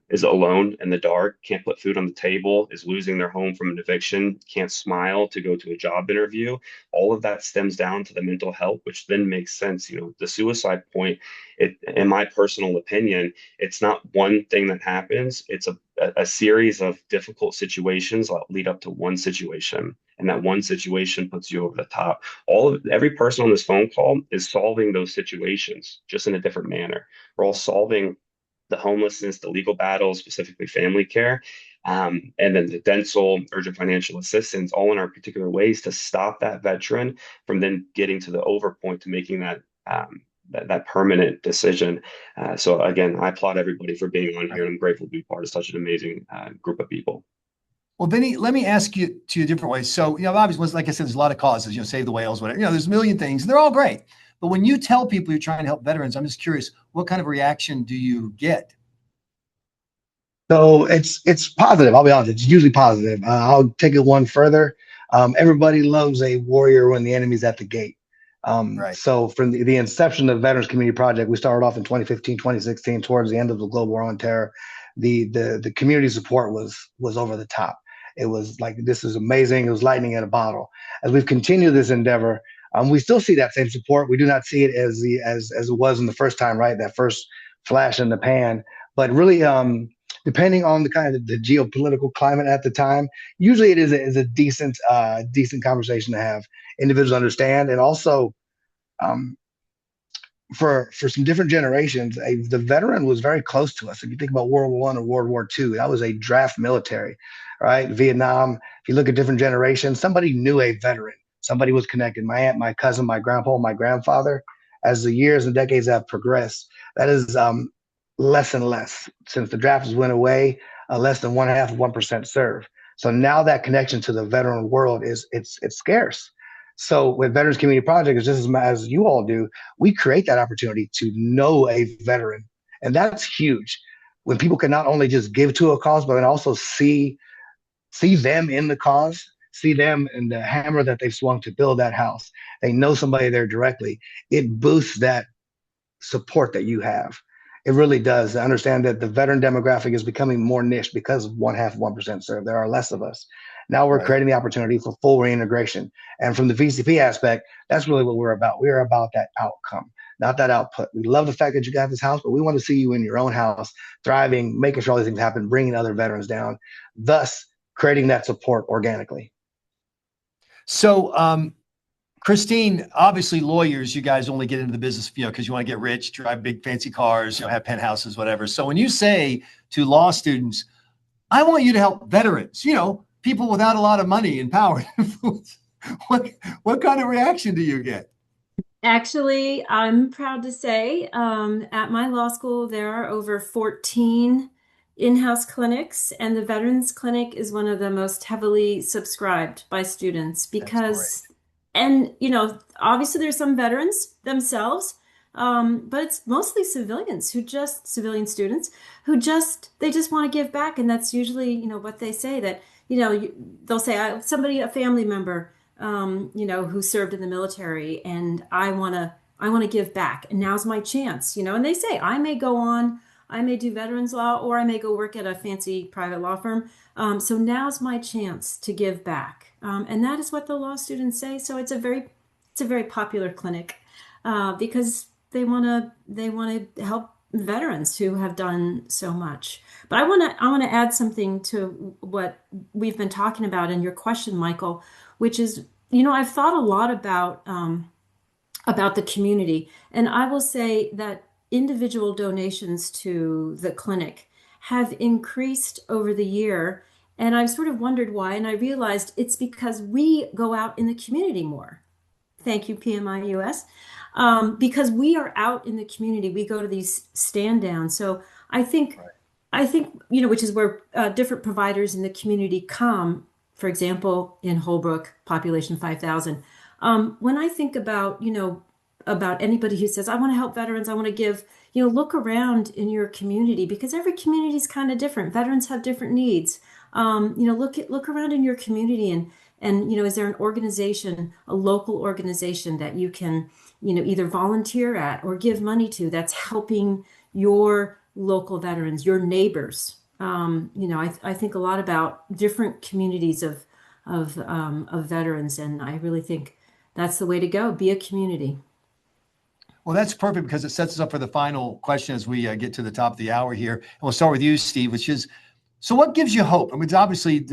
is alone in the dark, can't put food on the table, is losing their home from an eviction, can't smile to go to a job interview, all of that stems down to the mental health, which then makes sense. The suicide point, in my personal opinion, it's not one thing that happens. It's a series of difficult situations that lead up to one situation. And that one situation puts you over the top. Every person on this phone call is solving those situations just in a different manner. We're all solving the homelessness, the legal battles, specifically family care, and then the dental, urgent financial assistance, all in our particular ways to stop that veteran from then getting to the over point to making that permanent decision. So again, I applaud everybody for being on here, and I'm grateful to be part of such an amazing group of people. Well, Vinny, let me ask you to a different way. So, obviously, like I said, there's a lot of causes, save the whales, whatever, there's a million things, and they're all great. But when you tell people you're trying to help veterans, I'm just curious, what kind of reaction do you get? So it's positive. I'll be honest, it's usually positive. I'll take it one further. Everybody loves a warrior when the enemy's at the gate. Right. So from the inception of the Veterans Community Project, we started off in 2015, 2016, towards the end of the global war on terror. The community support was over the top. It was like, this is amazing. It was lightning in a bottle. As we've continued this endeavor, we still see that same support. We do not see it as it was in the first time, right? That first flash in the pan. But really, depending on the kind of the geopolitical climate at the time, usually it is a decent conversation to have. Individuals understand, and also for some different generations, the veteran was very close to us. If you think about World War I or World War II, that was a draft military, right? Vietnam. If you look at different generations, somebody knew a veteran. Somebody was connected. My aunt, my cousin, my grandpa, my grandfather. As the years and decades have progressed, that is less and less. Since the drafts went away, less than 0.5% serve. So now that connection to the veteran world it's scarce. So with Veterans Community Project, just as you all do, we create that opportunity to know a veteran, and that's huge. When people can not only just give to a cause, but then also see them in the cause, see them in the hammer that they've swung to build that house. They know somebody there directly. It boosts that support that you have. It really does. I understand that the veteran demographic is becoming more niche because of 0.5% serve. There are less of us. Now we're creating the opportunity for full reintegration. And from the VCP aspect, that's really what we're about. We're about that outcome, not that output. We love the fact that you got this house, but we want to see you in your own house, thriving, making sure all these things happen, bringing other veterans down, thus creating that support organically. So, Christine, obviously lawyers, you guys only get into the business, because you want to get rich, drive big fancy cars, have penthouses, whatever. So when you say to law students, I want you to help veterans, people without a lot of money and power and influence, what kind of reaction do you get? Actually, I'm proud to say at my law school, there are over 14 in-house clinics, and the Veterans Clinic is one of the most heavily subscribed by students because, and obviously there's some veterans themselves, but it's mostly civilian students who they just want to give back, and that's usually what they say, that they'll say, a family member who served in the military, and I want to give back, and now's my chance, and they say, I may do veterans law, or I may go work at a fancy private law firm. So now's my chance to give back. And that is what the law students say. So it's a very popular clinic because they want to help veterans who have done so much. But I want to add something to what we've been talking about in your question, Michael, which is, I've thought a lot about the community, and I will say that individual donations to the clinic have increased over the year. And I've sort of wondered why. And I realized it's because we go out in the community more. Thank you, PMI US. Because we are out in the community, we go to these stand downs. So I think, which is where different providers in the community come. For example, in Holbrook, population 5,000. When I think about anybody who says, I want to help veterans, I want to give, look around in your community, because every community is kind of different. Veterans have different needs. Look around in your community and is there an organization, a local organization that you can, either volunteer at or give money to that's helping your local veterans, your neighbors. I think a lot about different communities of veterans, and I really think that's the way to go. Be a community. Well, that's perfect, because it sets us up for the final question as we get to the top of the hour here. And we'll start with you, Steve, which is, so what gives you hope? I mean, obviously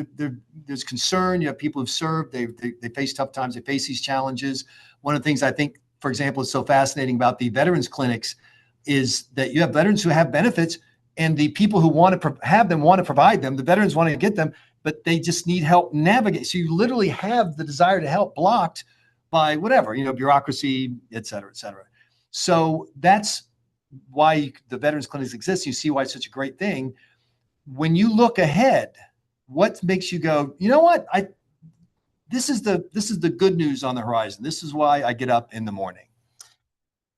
there's concern. You have people who've served, they face tough times, they face these challenges. One of the things I think, for example, is so fascinating about the veterans clinics is that you have veterans who have benefits, and the people who want to have them want to provide them. The veterans want to get them, but they just need help navigate. So you literally have the desire to help blocked by whatever, bureaucracy, et cetera, et cetera. So that's why the veterans clinics exist. You see why it's such a great thing. When you look ahead, what makes you go, you know what? This is the good news on the horizon. This is why I get up in the morning.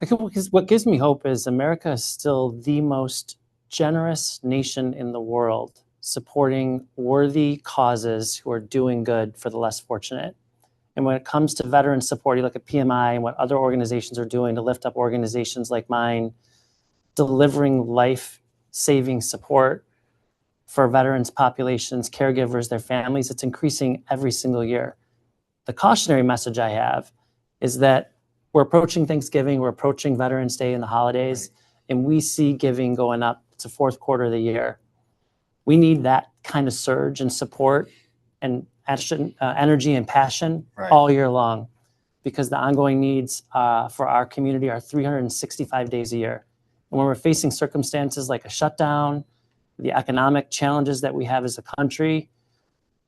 Because what gives me hope is America is still the most generous nation in the world, supporting worthy causes who are doing good for the less fortunate. And when it comes to veteran support, you look at PMI and what other organizations are doing to lift up organizations like mine, delivering life-saving support for veterans populations, caregivers, their families. It's increasing every single year. The cautionary message I have is that we're approaching Thanksgiving, we're approaching Veterans Day and the holidays, and we see giving going up. It's the fourth quarter of the year. We need that kind of surge in support and energy and passion all year long, because the ongoing needs for our community are 365 days a year. And when we're facing circumstances like a shutdown, the economic challenges that we have as a country,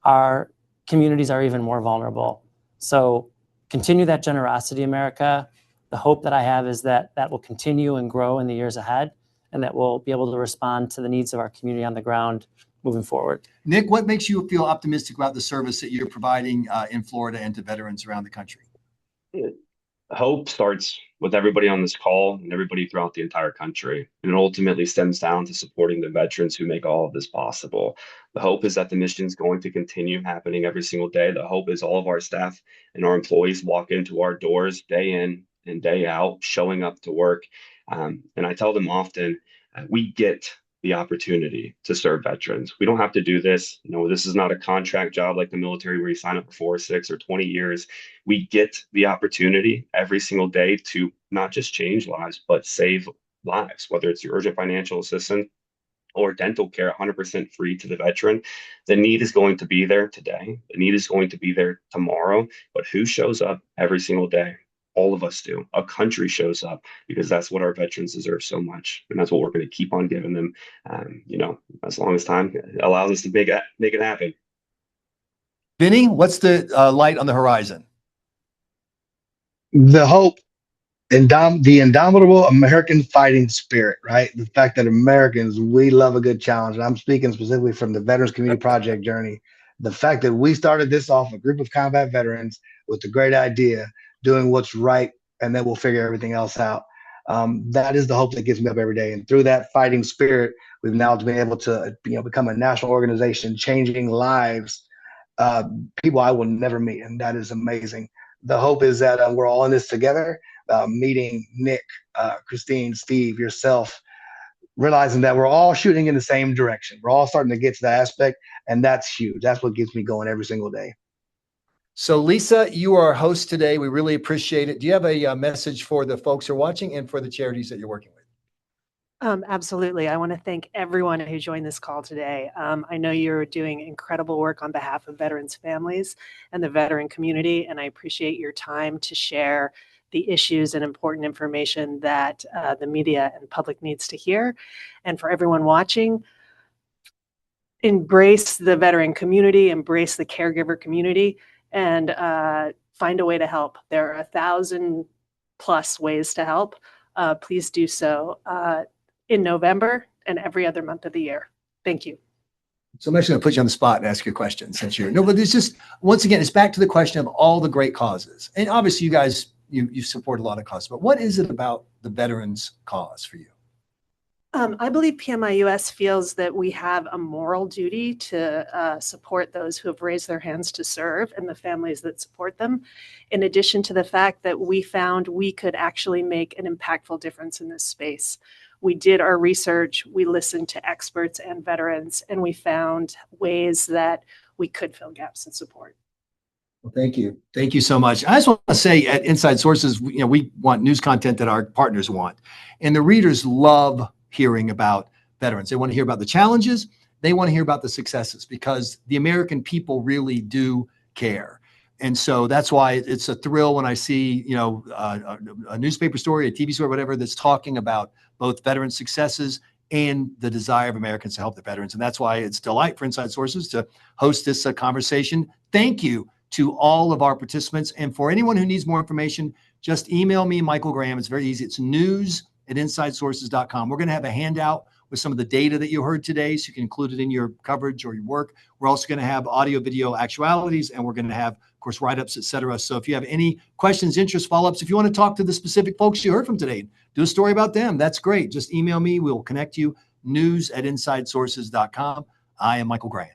our communities are even more vulnerable. So continue that generosity, America. The hope that I have is that that will continue and grow in the years ahead, and that we'll be able to respond to the needs of our community on the ground moving forward. Nick, what makes you feel optimistic about the service that you're providing in Florida and to veterans around the country? Hope starts with everybody on this call and everybody throughout the entire country. And it ultimately stems down to supporting the veterans who make all of this possible. The hope is that the mission is going to continue happening every single day. The hope is all of our staff and our employees walk into our doors day in and day out, showing up to work. And I tell them often, we get the opportunity to serve veterans. We don't have to do this. This is not a contract job like the military where you sign up for 4 or 6 or 20 years. We get the opportunity every single day to not just change lives, but save lives, whether it's your urgent financial assistance or dental care, 100% free to the veteran. The need is going to be there today. The need is going to be there tomorrow. But who shows up every single day? All of us do. A country shows up, because that's what our veterans deserve so much. And that's what we're going to keep on giving them, as long as time allows us to make it happen. Vinny, what's the light on the horizon? The hope The indomitable American fighting spirit, right? The fact that Americans, we love a good challenge. And I'm speaking specifically from the Veterans Community Project journey. The fact that we started this off, a group of combat veterans with a great idea, doing what's right, and then we'll figure everything else out. That is the hope that gets me up every day. And through that fighting spirit, we've now been able to become a national organization, changing lives, people I will never meet. And that is amazing. The hope is that we're all in this together. Meeting Nick, Christine, Steve, yourself, realizing that we're all shooting in the same direction. We're all starting to get to that aspect, and that's huge. That's what gets me going every single day. So Lisa, you are our host today. We really appreciate it. Do you have a message for the folks who are watching and for the charities that you're working with? Absolutely. I want to thank everyone who joined this call today. I know you're doing incredible work on behalf of veterans' families and the veteran community, and I appreciate your time to share the issues and important information that the media and public needs to hear. And for everyone watching, embrace the veteran community, embrace the caregiver community, and find a way to help. There are 1,000+ ways to help. Please do so in November and every other month of the year. Thank you. So I'm actually going to put you on the spot and ask you a question since you're, no, but it's just, once again, it's back to the question of all the great causes. And obviously you guys, you support a lot of causes, but what is it about the veterans cause for you? I believe PMI US feels that we have a moral duty to support those who have raised their hands to serve and the families that support them, in addition to the fact that we found we could actually make an impactful difference in this space. We did our research, we listened to experts and veterans, and we found ways that we could fill gaps in support. Well, thank you. Thank you so much. I just want to say at Inside Sources, we want news content that our partners want. And the readers love hearing about veterans. They want to hear about the challenges. They want to hear about the successes, because the American people really do care. And so that's why it's a thrill when I see, a newspaper story, a TV story, whatever, that's talking about both veteran successes and the desire of Americans to help the veterans. And that's why it's a delight for Inside Sources to host this conversation. Thank you to all of our participants. And for anyone who needs more information, just email me, Michael Graham. It's very easy. It's news@insidesources.com. We're going to have a handout with some of the data that you heard today, so you can include it in your coverage or your work. We're also going to have audio, video actualities, and we're going to have, of course, write-ups, et cetera. So if you have any questions, interests, follow-ups, if you want to talk to the specific folks you heard from today, do a story about them, that's great. Just email me. We'll connect you. news@insidesources.com. I am Michael Graham.